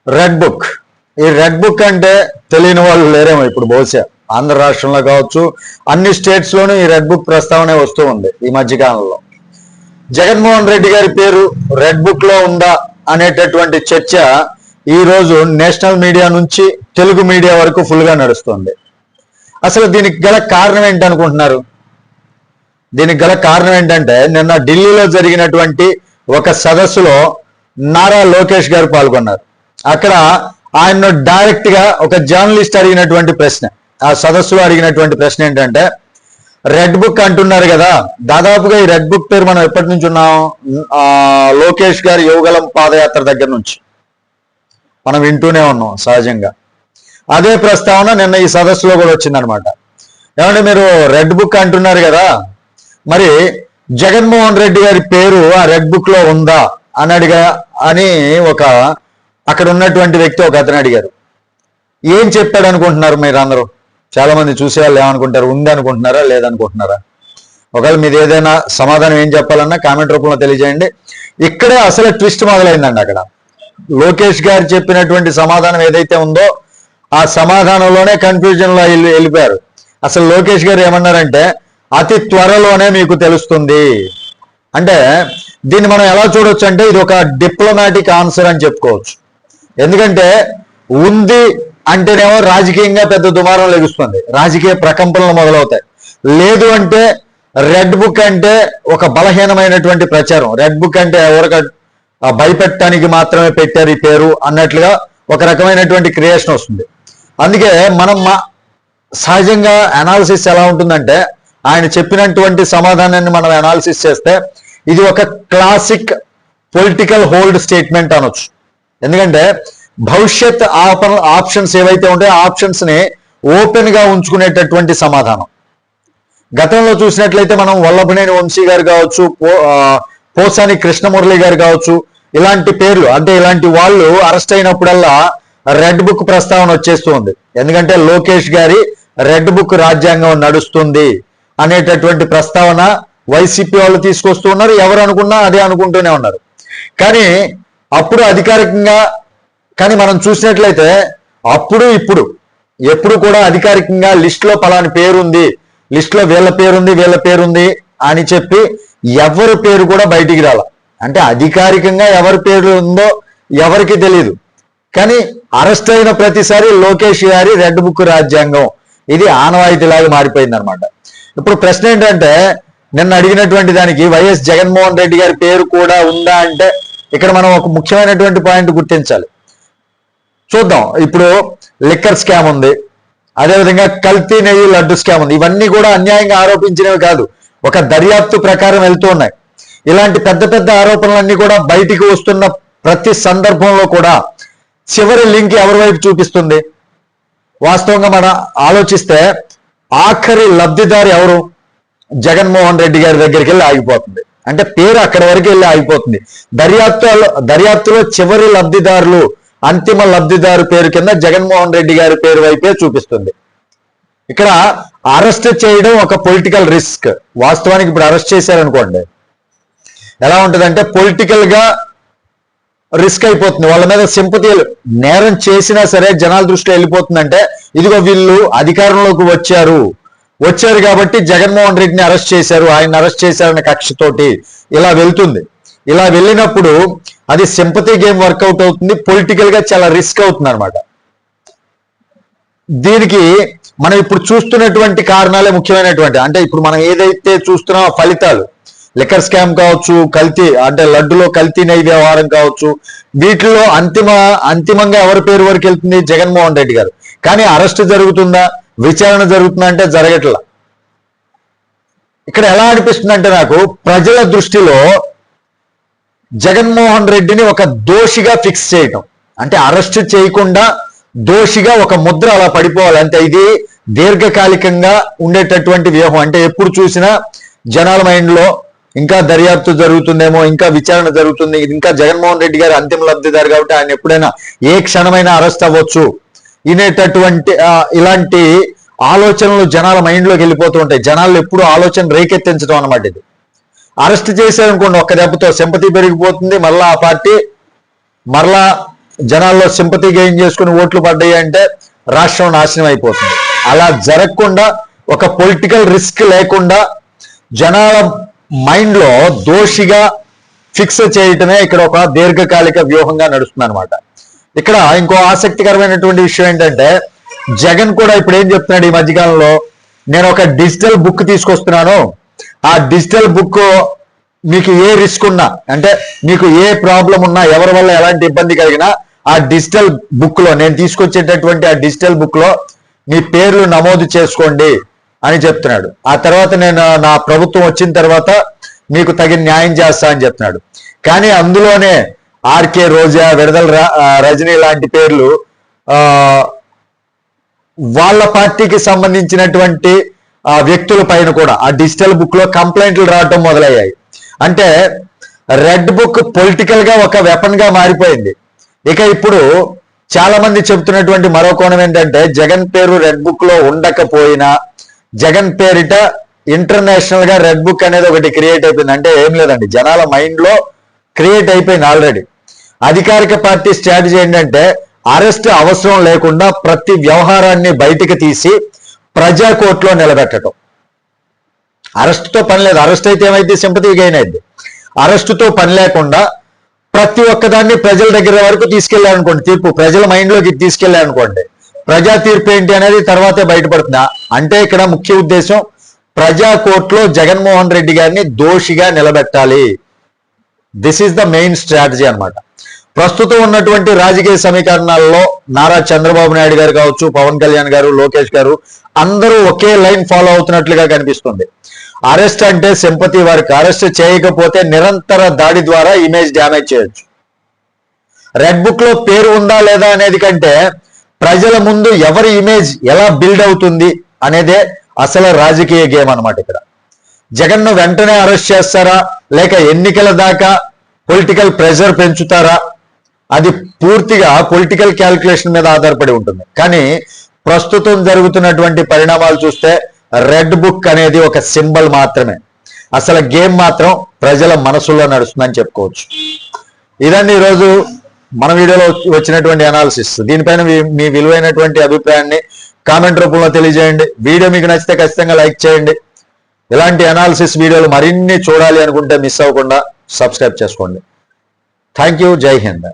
Red book. ఈ red book అంటే తెలియని వాళ్ళు లేరేమో ఇప్పుడు. బహుశా ఆంధ్ర రాష్ట్రంలో కావచ్చు, అన్ని స్టేట్స్ లోనూ ఈ రెడ్ బుక్ ప్రస్తావన వస్తూ ఉంది ఈ మధ్యకాలంలో. జగన్మోహన్ రెడ్డి గారి పేరు రెడ్ బుక్ లో ఉందా అనేటటువంటి చర్చ ఈ రోజు నేషనల్ మీడియా నుంచి తెలుగు మీడియా వరకు ఫుల్ గా నడుస్తుంది. అసలు దీనికి గల కారణం ఏంటనుకుంటున్నారు? దీనికి గల కారణం ఏంటంటే, నిన్న ఢిల్లీలో జరిగినటువంటి ఒక సదస్సులో నారా లోకేష్ గారు పాల్గొన్నారు. అక్కడ ఆయన డైరెక్ట్ గా ఒక జర్నలిస్ట్ అడిగినటువంటి ప్రశ్న, ఆ సదస్సులో అడిగినటువంటి ప్రశ్న ఏంటంటే, రెడ్ బుక్ అంటున్నారు కదా, దాదాపుగా ఈ రెడ్ బుక్ పేరు మనం ఎప్పటి నుంచి ఉన్నాం? లోకేష్ గారి యువగలం పాదయాత్ర దగ్గర నుంచి మనం వింటూనే ఉన్నాం సహజంగా. అదే ప్రస్తావన నిన్న ఈ సదస్సులో కూడా వచ్చిందనమాట. ఏమంటే మీరు రెడ్ బుక్ అంటున్నారు కదా, మరి జగన్మోహన్ రెడ్డి గారి పేరు ఆ రెడ్ బుక్ లో ఉందా అని ఒక అక్కడ ఉన్నటువంటి వ్యక్తి ఒక అతను అడిగారు. ఏం చెప్పాడు అనుకుంటున్నారు మీరు అందరూ? చాలా మంది చూసే వాళ్ళు ఏమనుకుంటారు, ఉంది అనుకుంటున్నారా లేదనుకుంటున్నారా? ఒకవేళ మీరు ఏదైనా సమాధానం ఏం చెప్పాలన్నా కామెంట్ రూపంలో తెలియజేయండి. ఇక్కడే అసలు ట్విస్ట్ మొదలైందండి. అక్కడ లోకేష్ గారు చెప్పినటువంటి సమాధానం ఏదైతే ఉందో ఆ సమాధానంలోనే కన్ఫ్యూజన్ లో వెళ్ళిపోయారు. అసలు లోకేష్ గారు ఏమన్నారంటే, అతి త్వరలోనే మీకు తెలుస్తుంది. అంటే దీన్ని మనం ఎలా చూడొచ్చు అంటే, ఇది ఒక డిప్లొమాటిక్ ఆన్సర్ అని చెప్పుకోవచ్చు. ఎందుకంటే ఉంది అంటేనేమో రాజకీయంగా పెద్ద దుమారం లెగుస్తుంది, రాజకీయ ప్రకంపనలు మొదలవుతాయి. లేదు అంటే రెడ్ బుక్ అంటే ఒక బలహీనమైనటువంటి ప్రచారం. రెడ్ బుక్ అంటే ఎవరికి భయపెట్టడానికి మాత్రమే పెట్టారు ఈ పేరు అన్నట్లుగా ఒక రకమైనటువంటి క్రియేషన్ వస్తుంది. అందుకే మనం సహజంగా అనాలిసిస్ ఎలా ఉంటుందంటే, ఆయన చెప్పినటువంటి సమాధానాన్ని మనం అనాలిసిస్ చేస్తే ఇది ఒక క్లాసిక్ పొలిటికల్ హోల్డ్ స్టేట్మెంట్ అనొచ్చు. ఎందుకంటే భవిష్యత్ ఆప్షన్స్ ఏవైతే ఉంటాయో ఆ ఆప్షన్స్ ని ఓపెన్ గా ఉంచుకునేటటువంటి సమాధానం. గతంలో చూసినట్లయితే మనం వల్లభనేని వంశీ గారు కావచ్చు, పోసాని కృష్ణమురళి గారు కావచ్చు, ఇలాంటి పేర్లు అంటే ఇలాంటి వాళ్ళు అరెస్ట్ అయినప్పుడల్లా రెడ్ బుక్ ప్రస్తావన వచ్చేస్తూ ఉంది. ఎందుకంటే లోకేష్ గారి రెడ్ బుక్ రాజ్యాంగం నడుస్తుంది అనేటటువంటి ప్రస్తావన వైసీపీ వాళ్ళు తీసుకొస్తూ ఉన్నారు. ఎవరు అనుకున్నా అదే అనుకుంటూనే ఉన్నారు. కానీ అప్పుడు అధికారికంగా, కానీ మనం చూసినట్లయితే అప్పుడు ఇప్పుడు ఎప్పుడు కూడా అధికారికంగా లిస్ట్ లో పలాని పేరుంది, లిస్ట్ లో వీళ్ళ పేరుంది అని చెప్పి ఎవరి పేరు కూడా బయటికి రాల. అంటే అధికారికంగా ఎవరి పేరు ఉందో ఎవరికి తెలియదు. కానీ అరెస్ట్ అయిన ప్రతిసారి లోకేష్ గారి రెడ్ బుక్ రాజ్యాంగం ఇది ఆనవాయితీలాగా మారిపోయింది అనమాట. ఇప్పుడు ప్రశ్న ఏంటంటే, నిన్న అడిగినటువంటి దానికి వైఎస్ జగన్మోహన్ రెడ్డి గారి పేరు కూడా ఉందా అంటే, ఇక్కడ మనం ఒక ముఖ్యమైనటువంటి పాయింట్ గుర్తించాలి. చూద్దాం. ఇప్పుడు లిక్కర్ స్కామ్ ఉంది, అదేవిధంగా కల్తీ నెయ్యి లడ్డు స్కామ్ ఉంది. ఇవన్నీ కూడా అన్యాయంగా ఆరోపించినవి కాదు, ఒక దర్యాప్తు ప్రకారం వెళ్తూ ఉన్నాయి. ఇలాంటి పెద్ద పెద్ద ఆరోపణలన్నీ కూడా బయటికి వస్తున్న ప్రతి సందర్భంలో కూడా చివరి లింక్ ఎవరి వైపు చూపిస్తుంది? వాస్తవంగా మనం ఆలోచిస్తే ఆఖరి లబ్ధిదారు ఎవరు? జగన్మోహన్ రెడ్డి గారి దగ్గరికి వెళ్ళి ఆగిపోతుంది. అంటే పేరు అక్కడి వరకు వెళ్ళి ఆగిపోతుంది. దర్యాప్తులో చివరి లబ్ధిదారులు, అంతిమ లబ్ధిదారు పేరు కింద జగన్మోహన్ రెడ్డి గారి పేరు వైపే చూపిస్తుంది. ఇక్కడ అరెస్ట్ చేయడం ఒక పొలిటికల్ రిస్క్. వాస్తవానికి ఇప్పుడు అరెస్ట్ చేశారనుకోండి, ఎలా ఉంటుందంటే పొలిటికల్ గా రిస్క్ అయిపోతుంది. వాళ్ళ మీద సింపతీలు, నేరం చేసినా సరే జనాల దృష్టిలో వెళ్ళిపోతుందంటే, ఇదిగో వీళ్ళు అధికారంలోకి వచ్చారు కాబట్టి జగన్మోహన్ రెడ్డిని అరెస్ట్ చేశారు, ఆయన అరెస్ట్ చేశారనే కక్షతోటి ఇలా వెళ్తుంది. ఇలా వెళ్ళినప్పుడు అది సింపతి గేమ్ వర్కౌట్ అవుతుంది, పొలిటికల్ గా చాలా రిస్క్ అవుతుంది అనమాట. దీనికి మనం ఇప్పుడు చూస్తున్నటువంటి కారణాలే ముఖ్యమైనటువంటి. అంటే ఇప్పుడు మనం ఏదైతే చూస్తున్నామో ఫలితాలు, లిక్కర్ స్కామ్ కావచ్చు, కల్తీ అంటే లడ్డులో కల్తీ నెయ్యి వ్యవహారం కావచ్చు, వీటిలో అంతిమంగా ఎవరి పేరు వరకు వెళ్తుంది? జగన్మోహన్ రెడ్డి గారు. కానీ అరెస్ట్ జరుగుతుందా, విచారణ జరుగుతుందా అంటే జరగట్లా. ఇక్కడ ఎలా అనిపిస్తుందంటే, నాకు ప్రజల దృష్టిలో జగన్మోహన్ రెడ్డిని ఒక దోషిగా ఫిక్స్ చేయటం, అంటే అరెస్ట్ చేయకుండా దోషిగా ఒక ముద్ర అలా పడిపోవాలి. అంటే ఇది దీర్ఘకాలికంగా ఉండేటటువంటి వ్యూహం. అంటే ఎప్పుడు చూసినా జనాల మైండ్ లో ఇంకా దర్యాప్తు జరుగుతుందేమో, ఇంకా విచారణ జరుగుతుంది, ఇంకా జగన్మోహన్ రెడ్డి గారు అంతిమ లబ్ధిదారు కాబట్టి ఆయన ఎప్పుడైనా ఏ క్షణమైనా అరెస్ట్ అవ్వచ్చు ఇనేటటువంటి ఇలాంటి ఆలోచనలు జనాల మైండ్ లోకి వెళ్ళిపోతూ ఉంటాయి. జనాలు ఎప్పుడు ఆలోచన రేకెత్తించడం అనమాట ఇది. అరెస్ట్ చేశారనుకోండి, ఒక్క దెబ్బతో సింపతి పెరిగిపోతుంది, మరలా ఆ పార్టీ మరలా జనాల్లో సింపతి గెయిన్ చేసుకుని ఓట్లు పడ్డాయి అంటే రాష్ట్రం నాశనం అయిపోతుంది. అలా జరగకుండా ఒక పొలిటికల్ రిస్క్ లేకుండా జనాల మైండ్లో దోషిగా ఫిక్స్ చేయటమే ఇక్కడ ఒక దీర్ఘకాలిక వ్యూహంగా నడుస్తుంది అనమాట. ఇక్కడ ఇంకో ఆసక్తికరమైనటువంటి విషయం ఏంటంటే జగన్ కూడా ఇప్పుడు ఏం చెప్తున్నాడు ఈ మధ్యకాలంలో, నేను ఒక డిజిటల్ బుక్ తీసుకొస్తున్నాను, ఆ డిజిటల్ బుక్ మీకు ఏ రిస్క్ ఉన్నా అంటే మీకు ఏ ప్రాబ్లం ఉన్నా ఎవరి వల్ల ఎలాంటి ఇబ్బంది కలిగినా ఆ డిజిటల్ బుక్ లో నేను తీసుకొచ్చేటటువంటి ఆ డిజిటల్ బుక్ లో మీ పేర్లు నమోదు చేసుకోండి అని చెప్తున్నాడు. ఆ తర్వాత నేను నా ప్రభుత్వం వచ్చిన తర్వాత మీకు తగిన న్యాయం చేస్తా అని చెప్తున్నాడు. కానీ అందులోనే ఆర్కే రోజా, విడుదల రజనీ లాంటి పేర్లు వాళ్ళ పార్టీకి సంబంధించినటువంటి వ్యక్తుల పైన కూడా ఆ డిజిటల్ బుక్ లో కంప్లైంట్లు రావటం మొదలయ్యాయి. అంటే రెడ్ బుక్ పొలిటికల్ గా ఒక వెపన్ గా మారిపోయింది. ఇక ఇప్పుడు చాలా మంది చెబుతున్నటువంటి మరో కోణం ఏంటంటే జగన్ పేరు రెడ్ బుక్ లో ఉండకపోయినా జగన్ పేరిట ఇంటర్నేషనల్ గా రెడ్ బుక్ అనేది ఒకటి క్రియేట్ అయిపోయింది. అంటే ఏం లేదండి, జనాల మైండ్ లో క్రియేట్ అయిపోయింది ఆల్రెడీ. అధికారిక పార్టీ స్ట్రాటజీ ఏంటంటే అరెస్ట్ అవసరం లేకుండా ప్రతి వ్యవహారాన్ని బయటికి తీసి ప్రజా కోర్టులో నిలబెట్టడం. అరెస్ట్తో పని లేదు, అరెస్ట్ అయితే ఏమైతే సింపతి గెయిన్ అయింది. అరెస్టుతో పని లేకుండా ప్రతి ఒక్కదాన్ని ప్రజల దగ్గర వరకు తీసుకెళ్లారనుకోండి, తీర్పు ప్రజల మైండ్లోకి తీసుకెళ్లారనుకోండి, ప్రజా తీర్పు ఏంటి అనేది తర్వాతే బయటపడుతుందా. అంటే ఇక్కడ ముఖ్య ఉద్దేశం ప్రజా కోర్టులో జగన్మోహన్ రెడ్డి గారిని దోషిగా నిలబెట్టాలి. This is the main strategy అన్నమాట. ప్రస్తుతం ఉన్నటువంటి రాజకీయ సమీకరణాల్లో నారా చంద్రబాబు నాయుడు గారు కావచ్చు, పవన్ కళ్యాణ్ గారు, లోకేష్ గారు అందరూ ఒకే లైన్ ఫాలో అవుతున్నట్లుగా కనిపిస్తుంది. అరెస్ట్ అంటే సింపతి వర్క్, అరెస్ట్ చేయకపోతే నిరంతర దాడి ద్వారా ఇమేజ్ డ్యామేజ్ చేయొచ్చు. రెడ్ బుక్ లో పేరు ఉందా లేదా అనేది కంటే ప్రజల ముందు ఎవరి ఇమేజ్ ఎలా బిల్డ్ అవుతుంది అనేదే అసలు రాజకీయ గేమ్ అన్నమాట. ఇక్కడ జగన్ను వెంటనే అరెస్ట్ చేస్తారా లేక ఎన్నికల దాకా పొలిటికల్ ప్రెషర్ పెంచుతారా, అది పూర్తిగా పొలిటికల్ క్యాల్కులేషన్ మీద ఆధారపడి ఉంటుంది. కానీ ప్రస్తుతం జరుగుతున్నటువంటి పరిణామాలు చూస్తే రెడ్ బుక్ అనేది ఒక సింబల్ మాత్రమే, అసలు గేమ్ మాత్రం ప్రజల మనసుల్లో నడుస్తుందని చెప్పుకోవచ్చు. ఇదండి ఈరోజు మన వీడియోలో వచ్చినటువంటి అనాలిసిస్. దీనిపైన మీ విలువైనటువంటి అభిప్రాయాన్ని కామెంట్ రూపంలో తెలియజేయండి. వీడియో మీకు నచ్చితే ఖచ్చితంగా లైక్ చేయండి. ఇలాంటి అనాలిసిస్ వీడియోలు మరిన్ని చూడాలి అనుకుంటే మిస్ అవ్వకుండా సబ్స్క్రైబ్ చేసుకోండి. Thank you. జై హింద్.